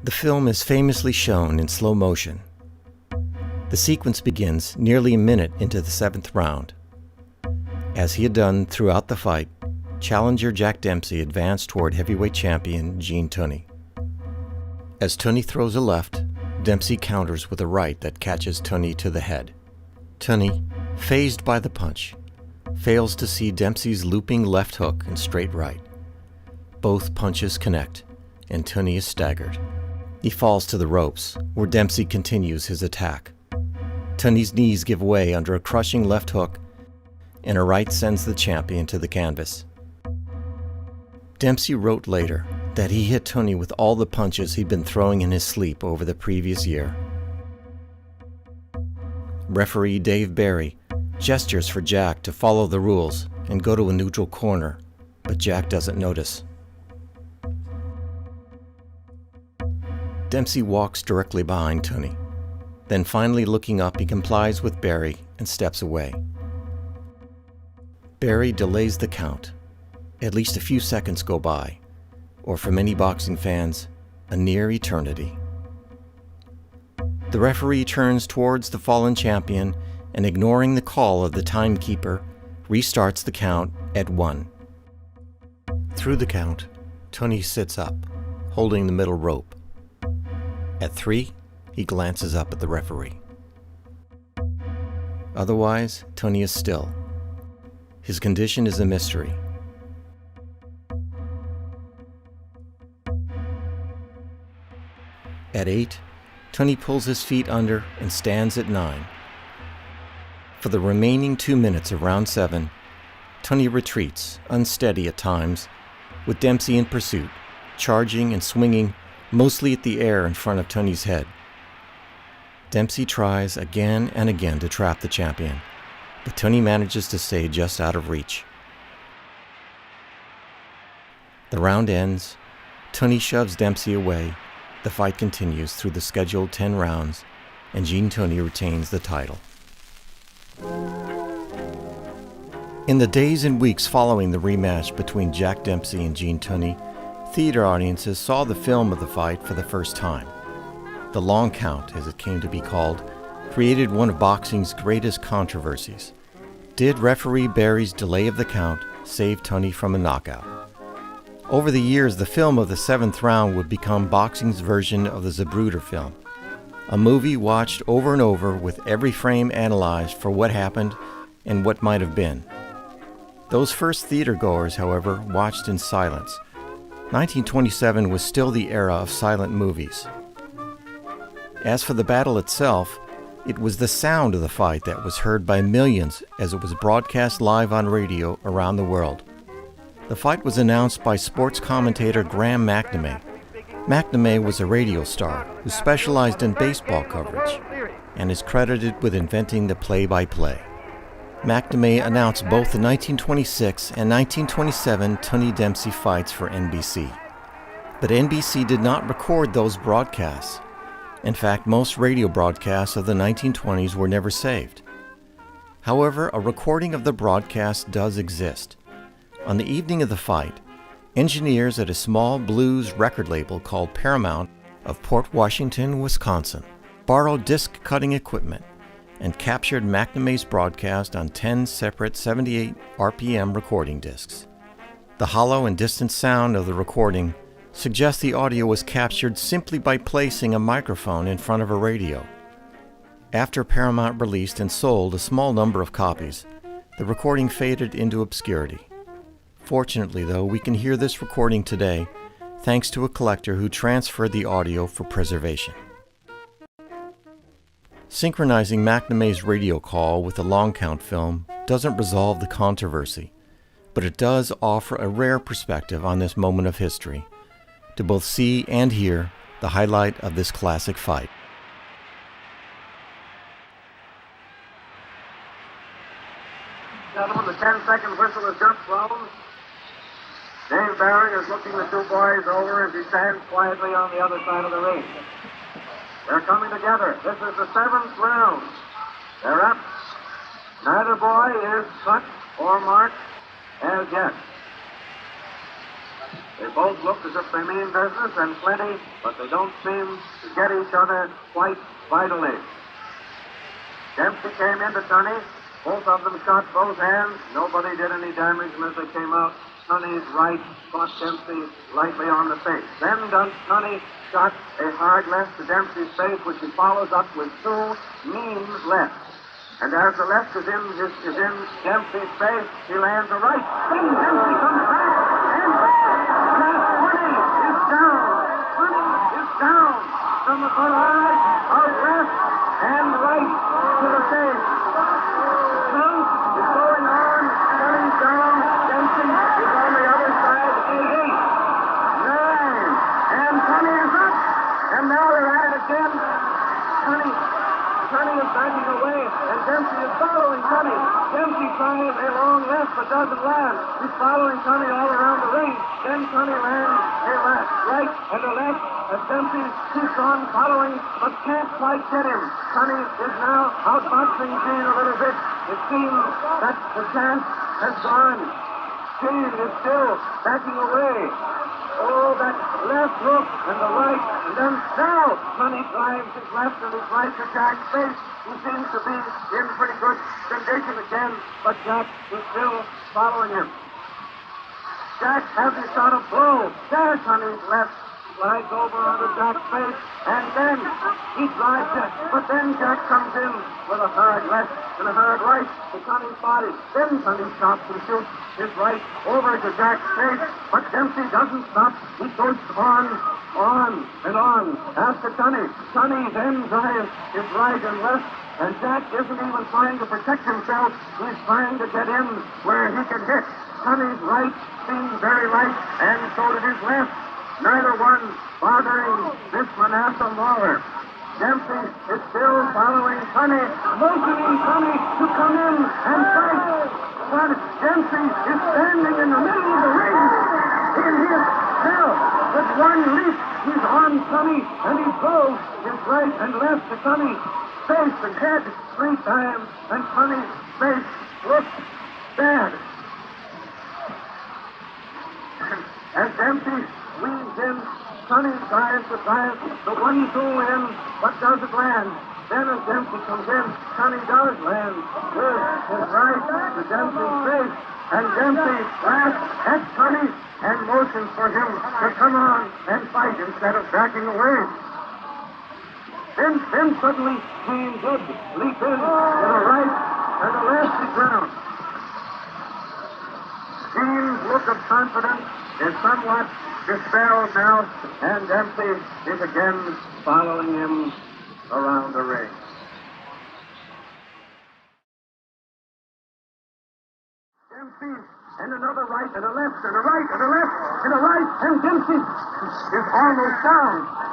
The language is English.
The film is famously shown in slow motion. The sequence begins nearly a minute into the 7th round. As he had done throughout the fight, challenger Jack Dempsey advanced toward heavyweight champion Tunney. As Tunney throws a left, Dempsey counters with a right that catches Tunney to the head. Tunney, fazed by the punch, fails to see Dempsey's looping left hook and straight right. Both punches connect, and Tunney is staggered. He falls to the ropes, where Dempsey continues his attack. Tunney's knees give way under a crushing left hook, and a right sends the champion to the canvas. Dempsey wrote later that he hit Tunney with all the punches he'd been throwing in his sleep over the previous year. Referee Dave Barry gestures for Jack to follow the rules and go to a neutral corner, but Jack doesn't notice. Dempsey walks directly behind Tunney. Then finally looking up, he complies with Barry and steps away. Barry delays the count. At least a few seconds go by, or for many boxing fans, a near eternity. The referee turns towards the fallen champion and, ignoring the call of the timekeeper, restarts the count at 1. Through the count, Tunney sits up, holding the middle rope. At 3, he glances up at the referee. Otherwise, Tunney is still. His condition is a mystery. At 8, Tunney pulls his feet under and stands at 9. For the remaining 2 minutes of round 7, Tunney retreats, unsteady at times, with Dempsey in pursuit, charging and swinging mostly at the air in front of Tunney's head. Dempsey tries again and again to trap the champion, but Tunney manages to stay just out of reach. The round ends. Tunney shoves Dempsey away. The fight continues through the scheduled 10 rounds, and Tunney retains the title. In the days and weeks following the rematch between Jack Dempsey and Tunney, theater audiences saw the film of the fight for the first time. The long count, as it came to be called, created one of boxing's greatest controversies. Did referee Barry's delay of the count save Tunney from a knockout? Over the years, the film of the 7th round would become boxing's version of the Zapruder film, a movie watched over and over with every frame analyzed for what happened and what might have been. Those first theatergoers, however, watched in silence. 1927 was still the era of silent movies. As for the battle itself, it was the sound of the fight that was heard by millions as it was broadcast live on radio around the world. The fight was announced by sports commentator Graham McNamee. McNamee was a radio star who specialized in baseball coverage and is credited with inventing the play-by-play. McNamee announced both the 1926 and 1927 Tunney-Dempsey fights for NBC. But NBC did not record those broadcasts. In fact, most radio broadcasts of the 1920s were never saved. However, a recording of the broadcast does exist. On the evening of the fight, engineers at a small blues record label called Paramount of Port Washington, Wisconsin, borrowed disc-cutting equipment and captured McNamee's broadcast on 10 separate 78 RPM recording discs. The hollow and distant sound of the recording suggests the audio was captured simply by placing a microphone in front of a radio. After Paramount released and sold a small number of copies, the recording faded into obscurity. Fortunately, though, we can hear this recording today thanks to a collector who transferred the audio for preservation. Synchronizing McNamee's radio call with the long count film doesn't resolve the controversy, but it does offer a rare perspective on this moment of history, to both see and hear the highlight of this classic fight. Gentlemen, the 10-second whistle is just blown. Dave Barry is looking the two boys over as he stands quietly on the other side of the ring. They're coming together. This is the 7th round. They're up. Neither boy is cut or marked as yet. They both look as if they mean business and plenty, but they don't seem to get each other quite vitally. Dempsey came into Tunney. Both of them shot both hands. Nobody did any damage, and as they came out, Tunney's right caught Dempsey lightly on the face. Then Tunney shot a hard left to Dempsey's face, which he follows up with two mean lefts. And as the left is in Dempsey's face, he lands a right. Then Dempsey comes back, and Tunney is down. Tunney is down from the barrage of left and right to the face. Count is going on. Tunney's down. Dempsey is on the other side. 8, 9, and Tunney is up. And now they're at it again. Tunney is backing away, and Dempsey is following Tunney. Dempsey tries a long left, but doesn't land. He's following Tunney all around the ring. Then Tunney lands a right and a left, as Dempsey keeps on following, but can't quite get him. Tunney is now outboxing Gene a little bit. It seems that the chance has gone. Gene is still backing away. Oh, that left hook and the right, and then now Tunney drives his left and his right to Jack's face, who seems to be in pretty good condition again, but Jack is still following him. Jack hasn't shot a blow. There's Tunney's left. Slides over onto Jack's face, and then he drives it. But then Jack comes in with a hard left and a hard right to Tunney's body. Then Tunney stops and shoots his right over to Jack's face. But Dempsey doesn't stop. He goes on and on after Tunney. Tunney then drives his right and left, and Jack isn't even trying to protect himself. He's trying to get in where he can hit. Tunney's right seems very light, and so did his left. Neither one bothering this Manasseh Mauler. Dempsey is still following Tunney, motioning Tunney to come in and fight. But Dempsey is standing in the middle of the ring. In his cell, with one leap, he's on Tunney, and he throws his right and left to Tunney. Face and head 3 times, and Tunney's face looks bad. As Dempsey weaves in, Tunney tries to drive the 1-2 in, but doesn't land. Then as Dempsey comes in, Tunney does land with his right to Dempsey's face, and Dempsey laughs at Tunney and motions for him to come on and fight instead of backing away. Then suddenly Gene did leap in with a right and a left to ground. Gene's look of confidence is somewhat dispelled now, and Dempsey is again following him around the ring. Dempsey, and another right, and a left, and a right, and a left, and a right, and Dempsey is almost down.